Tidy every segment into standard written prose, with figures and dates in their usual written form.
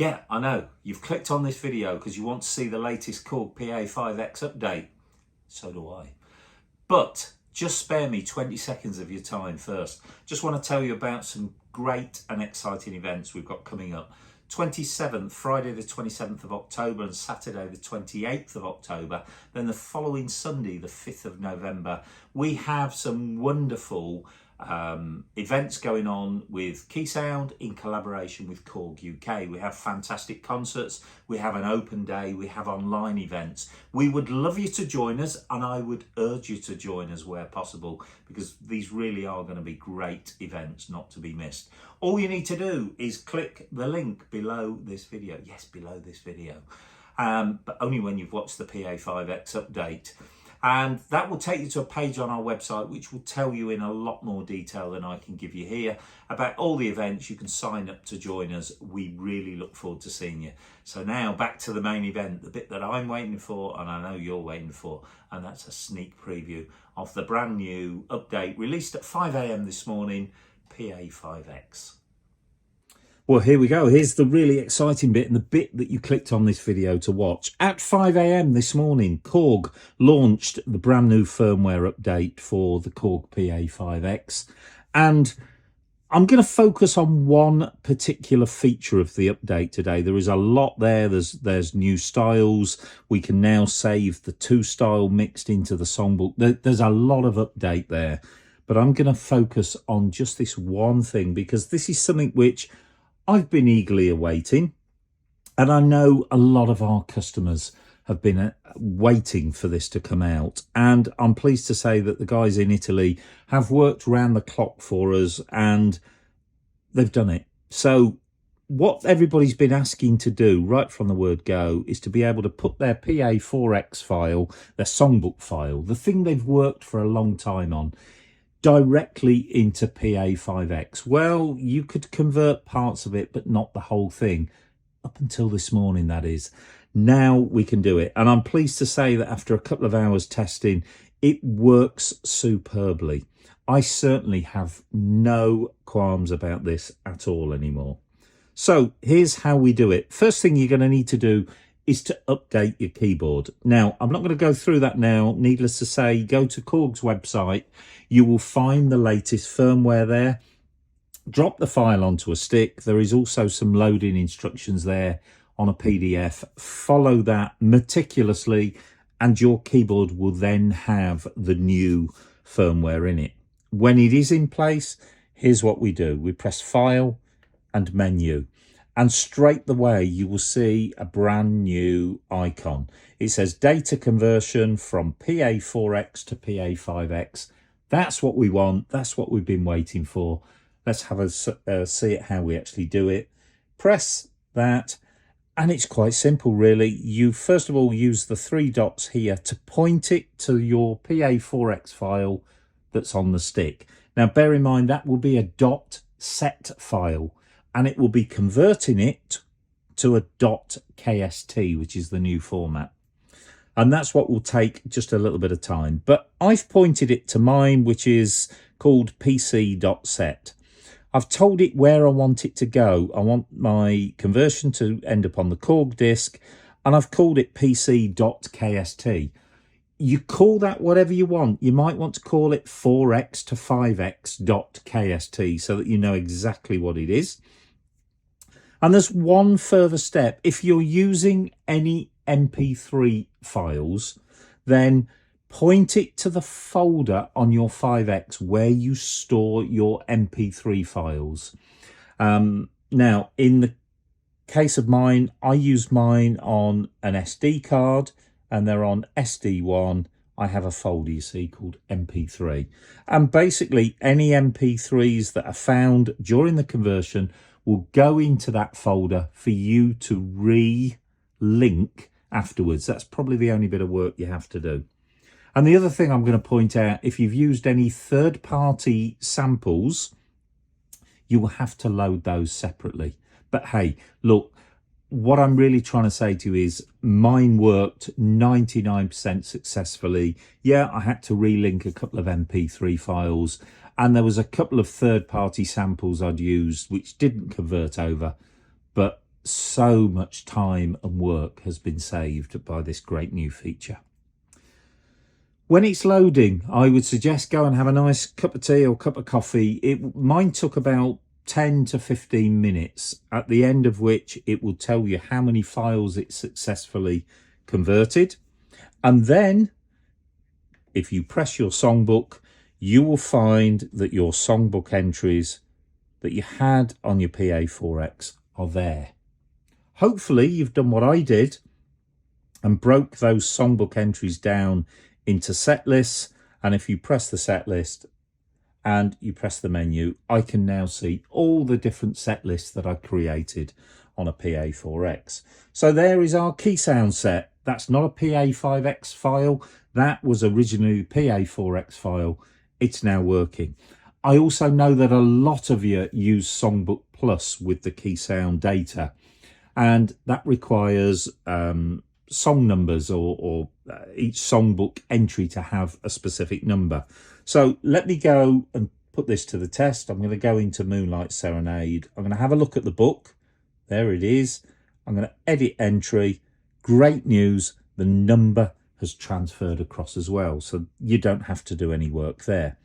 Yeah, I know. You've clicked on this video because you want to see the latest Korg Pa5x update. So do I. But just spare me 20 seconds of your time first. Just want to tell you about some great and exciting events we've got coming up. 27th, Friday the 27th of October and Saturday the 28th of October. Then the following Sunday, the 5th of November, we have some wonderful events going on with Keysound in collaboration with Korg UK. We have fantastic concerts, we have an open day, we have online events. We would love you to join us, and I would urge you to join us where possible, because these really are going to be great events not to be missed. All you need to do is click the link below this video. Yes, below this video, but only when you've watched the Pa5x update. And that will take you to a page on our website which will tell you in a lot more detail than I can give you here about all the events. You can sign up to join us. We really look forward to seeing you. So now back to the main event, the bit that I'm waiting for and I know you're waiting for, and that's a sneak preview of the brand new update released at 5 AM this morning, Pa5x. Well, here we go. Here's the really exciting bit, and the bit that you clicked on this video to watch. At 5 AM this morning, Korg launched the brand new firmware update for the Korg Pa5x. And I'm going to focus on one particular feature of the update today. There is a lot there. There's new styles. We can now save the 2-style mixed into the songbook. There's a lot of update there. But I'm going to focus on just this one thing, because this is something which I've been eagerly awaiting, and I know a lot of our customers have been waiting for this to come out, and I'm pleased to say that the guys in Italy have worked round the clock for us and they've done it. So what everybody's been asking to do right from the word go is to be able to put their Pa4x file, their songbook file, the thing they've worked for a long time on, directly into Pa5x. Well, you could convert parts of it, but not the whole thing. Up until this morning, that is. Now we can do it. And I'm pleased to say that after a couple of hours testing, it works superbly. I certainly have no qualms about this at all anymore. So here's how we do it. First thing you're going to need to do is to update your keyboard. Now, I'm not going to go through that now. Needless to say, go to Korg's website. You will find the latest firmware there. Drop the file onto a stick. There is also some loading instructions there on a PDF. Follow that meticulously, and your keyboard will then have the new firmware in it. When it is in place, here's what we do. We press File and Menu. And straight away, you will see a brand new icon. It says data conversion from Pa4x to Pa5x. That's what we want. That's what we've been waiting for. Let's have a see it how we actually do it. Press that, and it's quite simple, really. You first of all use the 3 dots here to point it to your Pa4x file that's on the stick. Now, bear in mind that will be a .set file, and it will be converting it to a .kst, which is the new format. And that's what will take just a little bit of time. But I've pointed it to mine, which is called pc.set. I've told it where I want it to go. I want my conversion to end up on the Korg disk, and I've called it pc.kst. You call that whatever you want. You might want to call it 4x to 5x.kst so that you know exactly what it is. And there's one further step. If you're using any MP3 files, then point it to the folder on your 5x where you store your MP3 files. Now, in the case of mine, I use mine on an SD card, and they're on SD1. I have a folder, you see, called MP3. And basically, any MP3s that are found during the conversion will go into that folder for you to re-link afterwards. That's probably the only bit of work you have to do. And the other thing I'm going to point out, if you've used any third-party samples, you will have to load those separately. But hey, look, what I'm really trying to say to you is mine worked 99% successfully. Yeah, I had to relink a couple of MP3 files, and there was a couple of third-party samples I'd used which didn't convert over, but so much time and work has been saved by this great new feature. When it's loading, I would suggest go and have a nice cup of tea or cup of coffee. Mine took about 10 to 15 minutes, at the end of which it will tell you how many files it successfully converted. And then if you press your songbook, you will find that your songbook entries that you had on your Pa4x are there. Hopefully you've done what I did and broke those songbook entries down into set lists. And if you press the set list and you press the menu, I can now see all the different set lists that I created on a Pa4x. So there is our key sound set. That's not a Pa5x file. That was originally a Pa4x file. It's now working. I also know that a lot of you use Songbook Plus with the key sound data, and that requires song numbers or each songbook entry to have a specific number. So let me go and put this to the test. I'm going to go into Moonlight Serenade. I'm going to have a look at the book. There it is. I'm going to edit entry. Great news, the number has transferred across as well, so you don't have to do any work there.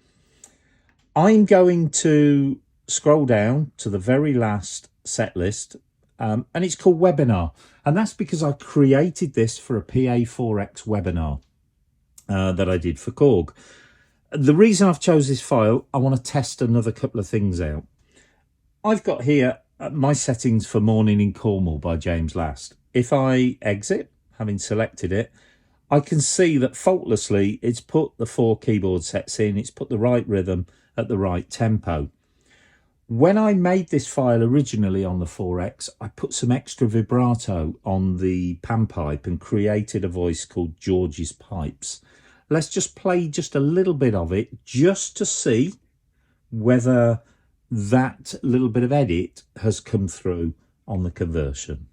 I'm going to scroll down to the very last set list, and it's called Webinar, and that's because I created this for a Pa4x webinar that I did for Korg. The reason I've chose this file, I want to test another couple of things out. I've got here my settings for Morning in Cornwall by James Last. If I exit, having selected it, I can see that faultlessly it's put the 4 keyboard sets in, it's put the right rhythm at the right tempo. When I made this file originally on the 4X, I put some extra vibrato on the panpipe and created a voice called George's Pipes. Let's just play just a little bit of it just to see whether that little bit of edit has come through on the conversion.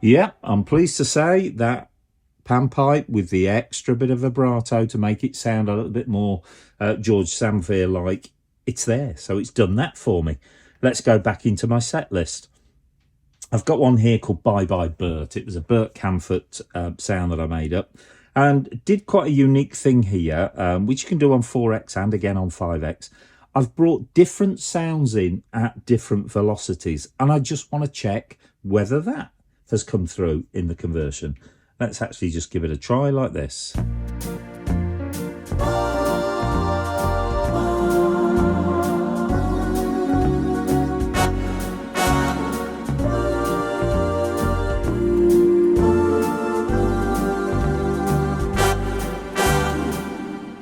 Yeah, I'm pleased to say that panpipe with the extra bit of vibrato to make it sound a little bit more George Samvere-like, it's there. So it's done that for me. Let's go back into my set list. I've got one here called Bye Bye Bert. It was a Bert Camford sound that I made up and did quite a unique thing here, which you can do on 4X and again on 5X. I've brought different sounds in at different velocities, and I just want to check whether that has come through in the conversion. Let's actually just give it a try like this.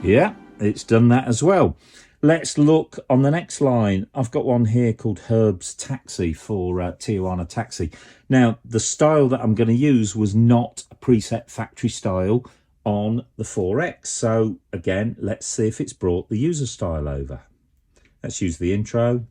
Yeah, it's done that as well. Let's look on the next line. I've got one here called Herb's Taxi for Tijuana Taxi. Now, the style that I'm going to use was not a preset factory style on the 4X. So again, let's see if it's brought the user style over. Let's use the intro.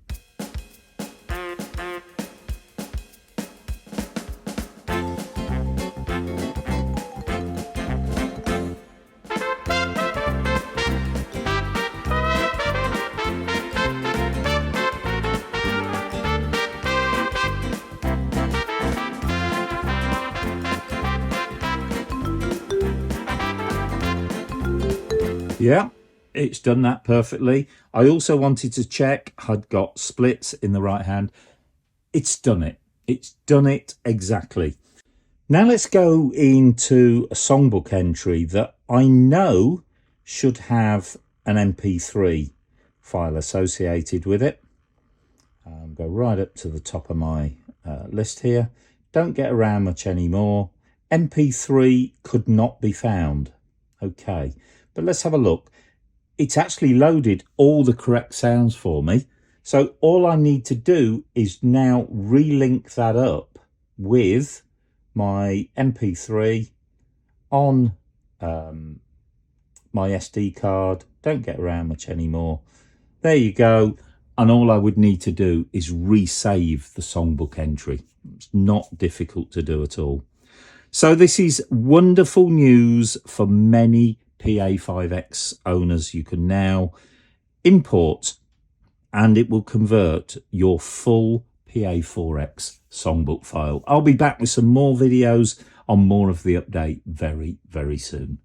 Yeah, it's done that perfectly. I also wanted to check I'd got splits in the right hand. It's done it. It's done it exactly. Now let's go into a songbook entry that I know should have an MP3 file associated with it. Go right up to the top of my list here. Don't get around much anymore. MP3 could not be found. Okay. But let's have a look. It's actually loaded all the correct sounds for me. So all I need to do is now relink that up with my MP3 on my SD card. Don't get around much anymore. There you go. and all I would need to do is resave the songbook entry. It's not difficult to do at all. So this is wonderful news for many Pa5x owners. You can now import and it will convert your full Pa4x songbook file. I'll be back with some more videos on more of the update very, very soon.